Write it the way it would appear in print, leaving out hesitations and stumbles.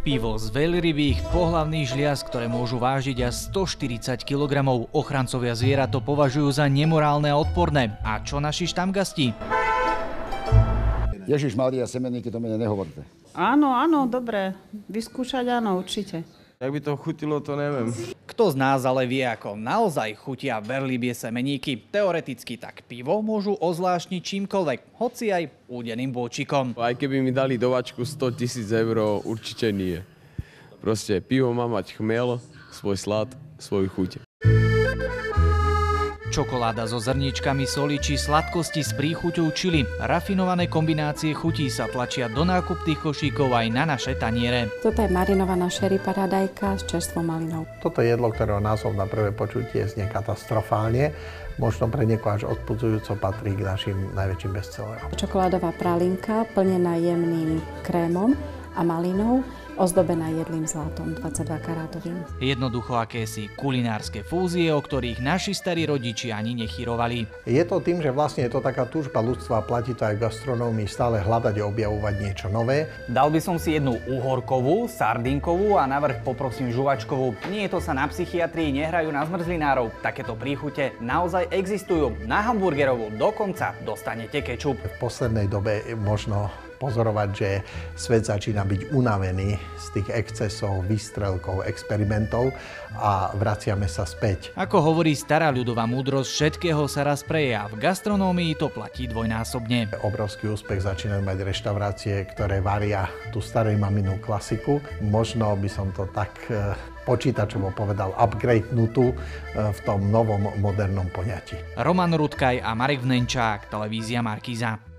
Pivo z veľrybých pohlavných žliaz, ktoré môžu vážiť až 140 kg. Ochrancovia zvierat to považujú za nemorálne a odporné. A čo naši štamgasti? Ježiš Mária, semeníky, to mene nehovorte. Áno, dobre. Vyskúšať áno, určite. Jak by to chutilo, to neviem. Kto z nás ale vie, ako naozaj chutia veľrybie semeníky? Teoreticky tak pivo môžu ozvláštniť čímkoľvek, hoci aj údeným bôčikom. Aj keby mi dali do vačku 100 000 eur, určite nie. Proste pivo má mať chmel, svoj slad, svoju chuť. Čokoláda so zrničkami soli či sladkosti s príchuťou čili. Rafinované kombinácie chutí sa tlačia do nákupných košíkov aj na naše taniere. Toto je marinovaná sherry paradajka s čerstvou malinou. Toto jedlo, ktorého názov na prvé počutie znie katastrofálne, možno pre niekoho až odpudzujúco patrí k našim najväčším bestsellerom. Čokoládová pralinka plnená jemným krémom a malinou, ozdobená jedlým zlatom 22 karátovým. Jednoducho akési kulinárske fúzie, o ktorých naši starí rodiči ani nechyrovali. Je to tým, že vlastne je to taká túžba ľudstva, platí to aj v gastronómii, stále hľadať a objavovať niečo nové. Dal by som si jednu uhorkovú, sardinkovú a navrch poprosím žuvačkovú. Nie to sa na psychiatrii nehrajú na zmrzlinárov. Takéto príchute naozaj existujú. Na hamburgerovú dokonca dostanete kečup. V poslednej dobe možno pozorovať, že svet začína byť unavený z tých excesov, výstrelkov, experimentov a vraciame sa späť. Ako hovorí stará ľudová múdrosť, všetkého sa raz preje a v gastronómii to platí dvojnásobne. Obrovský úspech začínajú mať reštaurácie, ktoré varia tú starej maminú klasiku. Možno by som to tak počítačovo povedal upgradenutú v tom novom modernom poňatí. Roman Rudkaj a Marek Vnenčák, televízia Markíza.